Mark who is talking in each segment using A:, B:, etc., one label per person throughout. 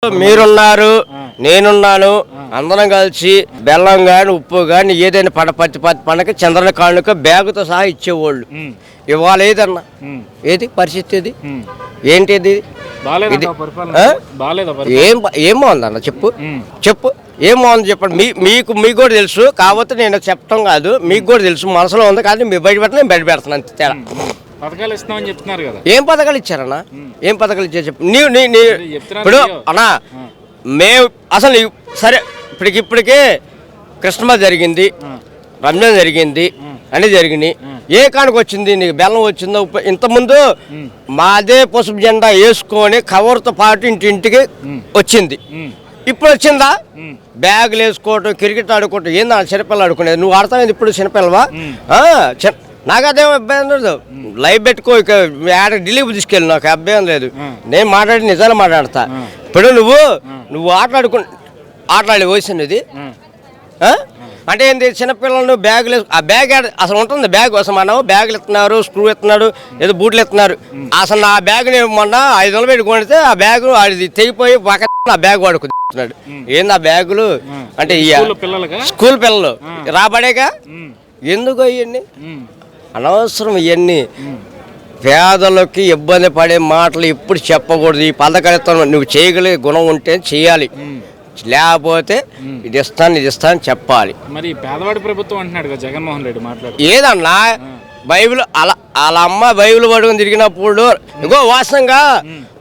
A: మీరున్నారు, నేనున్నాను, అందరం కలిసి బెల్లం గాని ఉప్పు గాని ఏదైనా పత్తి పండగ చంద్రన కానుక బ్యాగుతో సహా ఇచ్చేవాళ్ళు. ఇవాళ ఏదన్నా ఏది పరిస్థితి ఇది ఏంటిది? ఏం బాగుందన్న చెప్పు ఏం బాగుంది చెప్పండి. మీకు కూడా తెలుసు కాబట్టి నేను చెప్పడం కాదు, మీకు కూడా తెలుసు మనసులో ఉంది కానీ మీరు బయట పెట్టిన నేను బయట పెడతాను అంతే తేడా.
B: పథకాలు ఇస్తామని చెప్తున్నారు కదా,
A: ఏం పథకాలు ఇచ్చారన్నా? ఏం పథకాలు ఇచ్చారు చెప్పు. ఇప్పుడు అన్నా మేము అసలు సరే ఇప్పటికే క్రిస్మస్ జరిగింది, రంజాన్ జరిగింది, అన్నీ జరిగినాయి. ఏ కానుక వచ్చింది నీకు? బెల్లం వచ్చిందో? ఇంతకుముందు మాదే పసుపు జెండా వేసుకొని కవర్తో పాటు ఇంటింటికి వచ్చింది. ఇప్పుడు వచ్చిందా? బ్యాగులు వేసుకోవటం, క్రికెట్ ఆడుకోవటం. ఏందా చిన్నపిల్లలు ఆడుకునేది? నువ్వు ఆడతావు ఇప్పుడు చిన్నపిల్లవా? నాకు అదేం అభ్యాసం లేదు. లైవ్ పెట్టుకో, ఇక ఢిల్లీకి తీసుకెళ్ళి నాకు అభ్యాసం లేదు. నేను మాట్లాడి నిజాలు మాట్లాడతా. ఇప్పుడు నువ్వు ఆటలాడే వయసు ఇది అంటే ఏంటి? చిన్నపిల్లలు బ్యాగులు ఆ బ్యాగ్ అసలు ఉంటుంది బ్యాగ్ అసలు మనం బ్యాగులు ఇస్తున్నారు, స్క్రూ ఇస్తున్నాడు, ఏదో బూట్లు ఇస్తున్నారు. అసలు నా బ్యాగ్ని మొన్న 500 పెట్టి కొడితే ఆ బ్యాగ్ అది తెగిపోయి పక్కన ఆ బ్యాగ్ వాడుకున్నాడు. ఏంది ఆ బ్యాగులు అంటే? స్కూల్ పిల్లలు రాబడేగా. ఎందుకు ఇవన్నీ అనవసరం? ఇవన్నీ పేదలకి ఇబ్బంది పడే మాటలు ఎప్పుడు చెప్పకూడదు. ఈ పథకాలు నువ్వు చేయగలిగే గుణం ఉంటే చేయాలి, లేకపోతే ఇది ఇస్తాను చెప్పాలి.
B: మరి పేదవాడి ప్రభుత్వం అంటున్నాడు కదా జగన్మోహన్ రెడ్డి మాట్లాడు.
A: ఏదన్నా బైబిల్ వాళ్ళ అమ్మ బైబిల్ పడుకుని తిరిగినప్పుడు ఇంకో వాస్తవంగా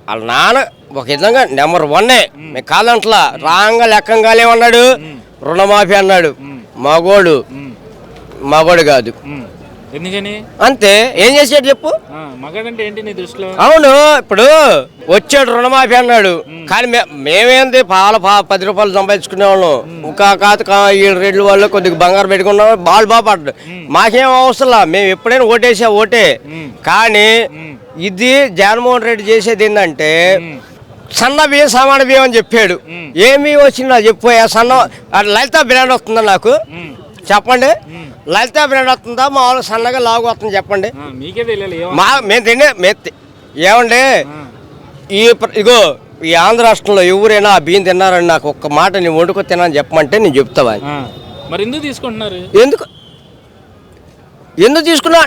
A: వాళ్ళ నాన్న ఒక విధంగా నెంబర్ 1 మేము కాదంట్లా రాంగా లెక్కంగానే ఉన్నాడు. రుణమాఫీ అన్నాడు. మగోడు కాదు.
B: ఎందుకని
A: అంతే. ఏం చేసాడు చెప్పు?
B: మగాడంటే ఏంటి నీ దృష్టిలో?
A: అవును, ఇప్పుడు వచ్చాడు రుణమాఫీ అన్నాడు. కానీ మేమేంది 10 రూపాయలు సంపాదించుకునే వాళ్ళం. ఇంకా కాదు 7 రెడ్ల వాళ్ళు కొద్దిగా బంగారు పెట్టుకున్నాం, బాగా పడ్డాడు. మాకేం అవసరం, మేము ఎప్పుడైనా ఓటే. కానీ ఇది జగన్మోహన్ రెడ్డి చేసేది ఏంటంటే సన్న బియ్యం సామాన్య బియ్యం అని చెప్పాడు. ఏమి వచ్చిందా చెప్పు? సన్న లలిత బ్రాండ్ వస్తుందా నాకు చెప్పండి? లలిత బ్రాండ్ వస్తుందా మామూలుగా సన్నగా లాగు వస్తుంది చెప్పండి? మేము ఏమండి ఇగో ఈ ఆంధ్ర రాష్ట్రంలో ఎవరైనా ఆ బియ్యం తిన్నారని నాకు ఒక్క మాట నేను వండుకో తినని చెప్పమంటే నేను చెప్తావా?
B: మరి ఎందుకు తీసుకుంటున్నారు?
A: ఎందుకు తీసుకున్నా?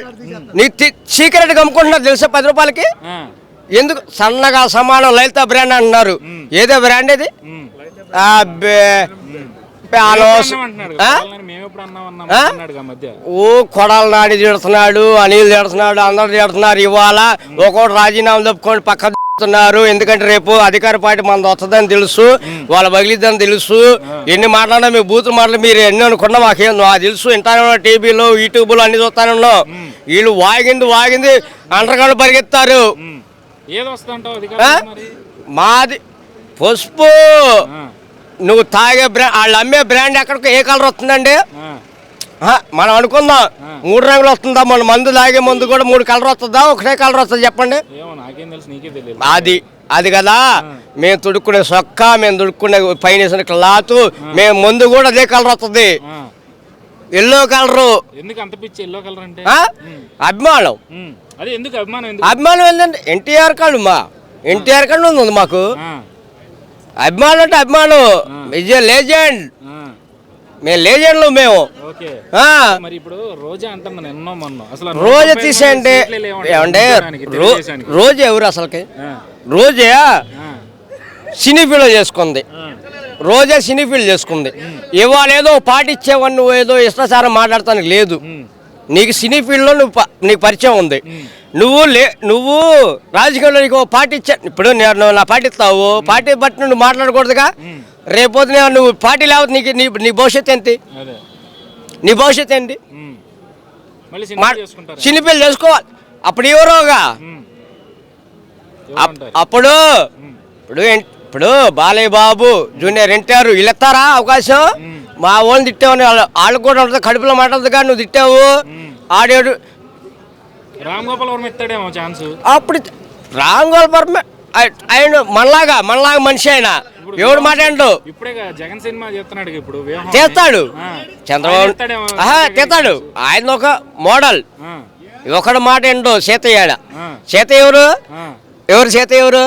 A: నీకు సీక్రెట్గా అమ్ముకుంటున్నారు తెలుసా 10 రూపాయలకి? ఎందుకు? సన్నగా సమానం లలిత బ్రాండ్ అంటున్నారు. ఏదో బ్రాండ్ ఇది? కొడాల నాడి తిడుతున్నాడు, అనిల్ తిడుతున్నాడు, అందరు తిడుతున్నారు. ఇవాళ ఒక్కోటి రాజీనామా తప్పుకొని పక్క తిడుతున్నారు. ఎందుకంటే రేపు అధికార పార్టీ మనది వస్తుందని తెలుసు, వాళ్ళ బగిలిద్దని తెలుసు. ఎన్ని మాట్లాడినా మీ బూతులు మాటలు మీరు ఎన్ని అనుకున్నా మాకేం తెలుసు. ఇంటానే టీవీలో యూట్యూబ్లో అన్ని చూస్తానే ఉన్నాం. వీళ్ళు వాగింది అంటర్గాళ్ళు పరిగెత్తారు. మాది పసుపు. నువ్వు తాగే బ్రాండ్, వాళ్ళు అమ్మే బ్రాండ్ ఎక్కడికి ఏ కలర్ వస్తుందండి? మనం అనుకుందాం 3 రంగులు వస్తుందా? మన మందు తాగే ముందు కూడా 3 కలర్ వస్తుందా? ఒకటే కలర్ వస్తుంది చెప్పండి? అది కదా. మేము తుడుక్కునే సొక్కా, మేము తుడుక్కునే పైన వేసిన క్లాత్, మేము ముందు కూడా అదే కలర్ వస్తుంది, ఎల్లో కలరు. అభిమానం. అభిమానం ఏంటంటే ఎన్టీఆర్ కార్డు ఉంది మాకు. అభిమానం అంటే అభిమానం. లేజెండ్, మేము లేజెండ్లు. మేము రోజా తీసేయండి ఏమంటే రోజు ఎవరు అసలుకి? రోజా సినీ ఫీల్డ్ చేసుకుంది. ఇవాళ ఏదో పాటించేవని నువ్వు ఏదో ఇష్టాచారం మాట్లాడతానికి లేదు. నీకు సినీ ఫీల్డ్లో నీకు పరిచయం ఉంది. నువ్వు రాజకీయాల్లో నీకు పార్టీ ఇప్పుడు నా పార్టీ ఇస్తావు, పార్టీ బట్టి నువ్వు మాట్లాడకూడదుగా. రేపొద్దున నువ్వు పార్టీ లేకపోతే నీ భవిష్యత్తు ఏంటి? నీ భవిష్యత్తు ఏంటి? సినీ ఫీల్డ్ చేసుకోవాలి. అప్పుడు ఎవరోగా ఇప్పుడు బాలయ్య బాబు, జూనియర్ ఎన్టీఆర్ వీళ్ళు ఇస్తారా అవకాశం? మా వాళ్ళని తిట్టావు, వాళ్ళకి కూడా ఉంటుంది కడుపులో మాట్లాడదుగా. నువ్వు తిట్టావు, ఆడాడు.
B: రామ్ గోపాల్ వర్మ ఇస్తాడేమో ఛాన్స్.
A: అప్పుడు రామ్ గోపాల్ వర్మ ఆయన మనలాగా మనిషి. ఆయన ఎవడు మాట్లాడు?
B: ఇప్పుడే జగన్ సినిమా చేస్తున్నాడు, ఇప్పుడు
A: చేస్తాడు. చంద్రబాబు చేస్తాడు. ఆయన ఒక మోడల్. ఒకడు మాట ఏంటో సీతయ్యాడ. సీత ఎవరు? సీత ఎవరు?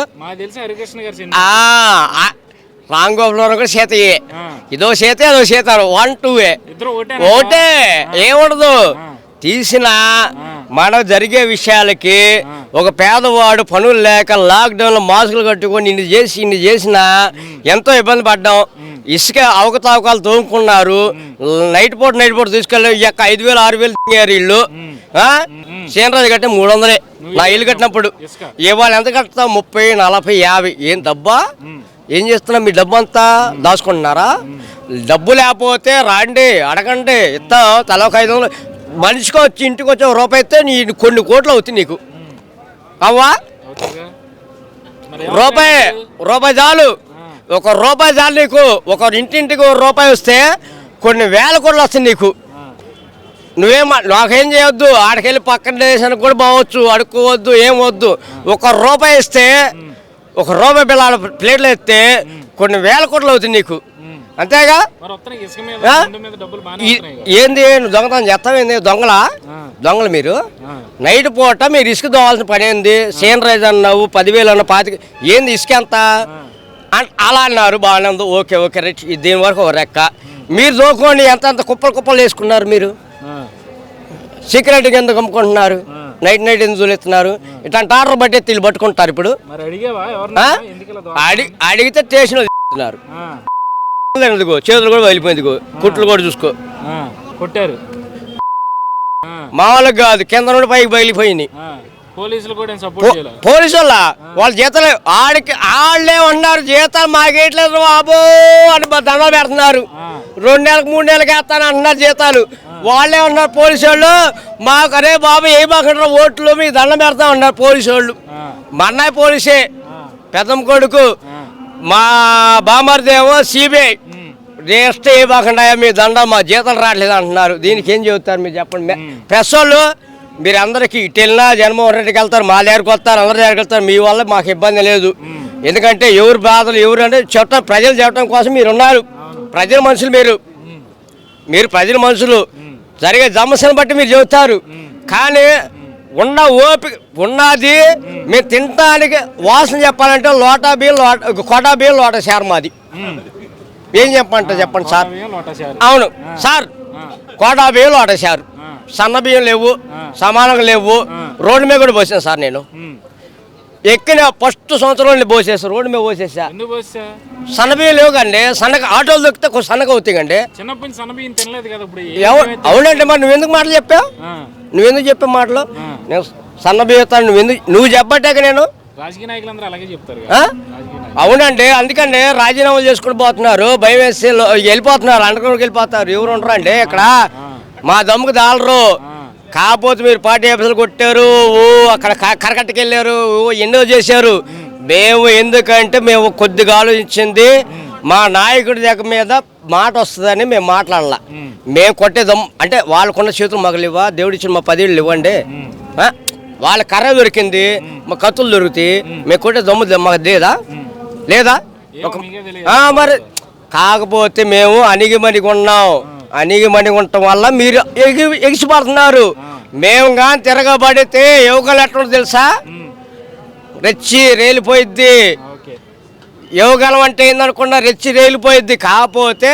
A: రామ్ గోపాలవరం కూడా సీతయే,
B: ఆ.
A: ఇదో సీత అదో సీత 1 2
B: ఇద్దరు ఒకటే
A: ఒకటే ఏముండదు. తీసిన మనం జరిగే విషయాలకి ఒక పేదవాడు పనులు లేక లాక్డౌన్లో మాస్కులు కట్టుకొని ఇన్ని చేసినా ఎంతో ఇబ్బంది పడ్డాం. ఇసుక అవకతవకాలు తోముకున్నారు. నైట్ పూట తీసుకెళ్ళి ఇక 5,000 6,000 ఇల్లు. సీనరాజు కట్టే 300 నా ఇల్లు కట్టినప్పుడు. ఇవాళ ఎంత కడతావు? 30 40 50. ఏం డబ్బా? ఏం చేస్తున్నా? మీ డబ్బు అంతా దాచుకుంటున్నారా? డబ్బు లేకపోతే రాండి, అడగండి, ఇస్తాం. తల ఒక 500 మనిషికి వచ్చి ఇంటికి వచ్చి 1 రూపాయి ఇస్తే నీ కొన్ని కోట్లు అవుతుంది నీకు. అవ్వా రూపాయి చాలు, 1 రూపాయి చాలు నీకు. ఒక ఇంటింటికి 1 రూపాయి వస్తే కొన్ని వేల కోట్లు వస్తుంది నీకు. నాకేం చేయొద్దు, ఆడికెళ్ళి పక్కన దేశానికి కూడా పోవచ్చు, అడుక్కోవద్దు, ఏం వద్దు. 1 రూపాయి ఇస్తే 1 రూపాయి బిళ్ళ ప్లేట్లు ఎత్తే కొన్ని వేల కోట్లు అవుతుంది నీకు. అంతేగా? ఏంది నువ్వు దొంగతనం చేస్తావేంది? దొంగలు మీరు నైట్ పూట మీరు ఇసుక దోవాల్సిన పని ఏంది? సీనరైజ్ అన్నావు, 10,000 అన్న 25. ఏంది ఇసుక ఎంత అలా అన్నారు? బాగానే ఉంది, ఓకే ఓకే రైట్. దీని వరకు ఒక రెక్క. మీరు దోకోండి, ఎంత కుప్పలు వేసుకున్నారు మీరు. సెక్యూరిటీకి ఎందుకు అమ్ముకుంటున్నారు? నైట్ ఎందుకు చూస్తున్నారు? ఇట్లాంటి ఆర్డర్ బట్టి వీళ్ళు పట్టుకుంటారు. ఇప్పుడు అడిగితే స్టేషన్లో తీస్తున్నారు. చేతులు కూడా వెళ్ళిపోయింది, కుట్లు కూడా చూసుకో.
B: కొట్టారు
A: మామూలుగా కాదు, కింద నుండి పైకి బయలిపోయింది. పోలీసు వాళ్ళ జీతాలు వాళ్ళే ఉన్నారు. జీతాలు మాకేయట్లేదు బాబో అని దండాలు పెడుతున్నారు. 2 నెలలకు 3 నెలలకు వేస్తాను అంటున్నారు జీతాలు. వాళ్ళే ఉన్నారు పోలీసు వాళ్ళు. మాకు అరే బాబు ఏ బాగుంటారు ఓట్లు మీకు దండం పెడతా ఉన్నారు పోలీసు వాళ్ళు. మా అన్నయ్య పోలీసే, పెద్దమ్మ కొడుకు. మా బామర్దేమో సిబిఐ. నెక్స్ట్ ఏ బాగుండా మీ దండ మా జీతాలు రావట్లేదు అంటున్నారు. దీనికి ఏం చెబుతారు మీరు చెప్పండి. ప్రెస్ వాళ్ళు మీరు అందరికీ ఇటు వెళ్ళినా జగన్మోహన్ రెడ్డికి వెళ్తారు, మా దగ్గరికి వస్తారు, అందరి దగ్గరికి వెళ్తారు. మీ వల్ల మాకు ఇబ్బంది లేదు. ఎందుకంటే ఎవరు బాధలు ఎవరు అంటే ప్రజలు చెప్పడం కోసం మీరు ఉన్నారు. ప్రజల మనుషులు మీరు ప్రజల మనుషులు. జరిగే సమస్యను బట్టి మీరు చెబుతారు. కానీ ఉన్న ఓపిక ఉన్నది మీరు తినడానికి వాసన చెప్పాలంటే లోటా బియ్యం లోటా షేర్ మాది. ఏం చెప్పండి సార్? అవును సార్, కోటా బియ్యం లోటా షేర్. సన్న బియ్యం లేవు, సమానంగా లేవు. రోడ్డు మీద కూడా పోసాను సార్. నేను ఎక్కిన ఫస్ట్ సంవత్సరంలో పోసేసా, రోడ్డు మీద పోసేసా. సన్న బియ్యం లేవు కండి, సన్నగా ఆటోలు దొరికితే కొంచెం సన్నగా అవుతాయి కండి. అవునండి, మరి నువ్వెందుకు మాటలు చెప్పావు? నువ్వెందుకు చెప్పే మాటలు? నేను సన్న బియ్యం నువ్వు చెప్పట్టాక నేను అవునండి. అందుకండి రాజీనామాలు చేసుకుని పోతున్నారు, భయం వేసి వెళ్ళిపోతున్నారు, అండర్గ్రౌండ్కి వెళ్ళిపోతారు. ఎవరు ఉండరు అండి ఇక్కడ. మా దమ్ముకు దాలరు. కాకపోతే మీరు పార్టీ ఆఫీసులు కొట్టారు, అక్కడ కరకట్టకి వెళ్ళారు, ఎన్నో చేశారు. మేము ఎందుకంటే మేము కొద్దిగా ఆలోచించింది మా నాయకుడి దగ్గర మీద మాట వస్తుందని మేము మాట్లాడాల. మేము కొట్టే దమ్ము అంటే వాళ్ళకున్న చేతులు మగలు ఇవ్వ, దేవుడు ఇచ్చిన మా 10 ఏళ్ళు ఇవ్వండి. వాళ్ళ కర్ర దొరికింది, మా కత్తులు దొరుకుతాయి. మేము కొట్టే దమ్ము మాకు లేదా? మరి కాకపోతే మేము అణిగిమణిగి ఉన్నాం. అణిగిమణిగి ఉండటం వల్ల మీరు ఎగిసిపడుతున్నారు. మేము కానీ తిరగబడితే యువకులు ఎట్లా తెలుసా? రెచ్చి రేలిపోయిద్ది. యువగలం అంటే ఏందనుకున్నా, రెచ్చి రేలిపోయిద్ది. కాకపోతే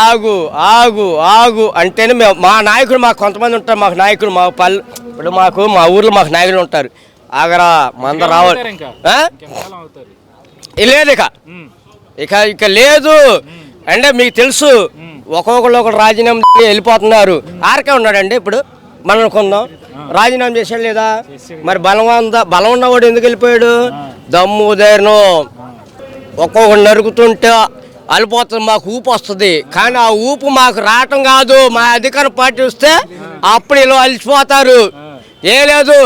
A: ఆగు ఆగు ఆగు అంటేనే మా నాయకులు మాకు కొంతమంది ఉంటారు. మాకు నాయకులు మా పల్లె ఇప్పుడు మా ఊర్లో మాకు నాయకులు ఉంటారు. ఆగరా మంద రావాలి లేదు ఇక లేదు అంటే మీకు తెలుసు. ఒకరు రాజీనామా వెళ్ళిపోతున్నారు. ఆర్కే ఉన్నాడండి ఇప్పుడు మనం కొందాం రాజీనామా చేశాడు లేదా? మరి బలం ఉన్నవాడు ఎందుకు వెళ్ళిపోయాడు? దమ్ము ధైర్యం. ఒక్కొక్కరు నరుకుతుంటే అలిపోతుంది, మాకు ఊపు వస్తుంది. కానీ ఆ ఊపు మాకు రావటం కాదు. మా అధికార పార్టీ వస్తే అప్పుడు ఇలా అలిసిపోతారు. ఏ లేదు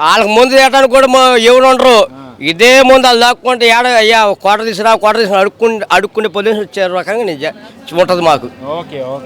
A: వాళ్ళకి ముందు చేయడానికి కూడా ఎవరు ఉండరు. ఇదే ముందు వాళ్ళు దాక్కుంటే అయ్యా కోట తీసుకుని అడుక్కునే పొజిషన్ వచ్చే రకంగా ఉంటుంది మాకు.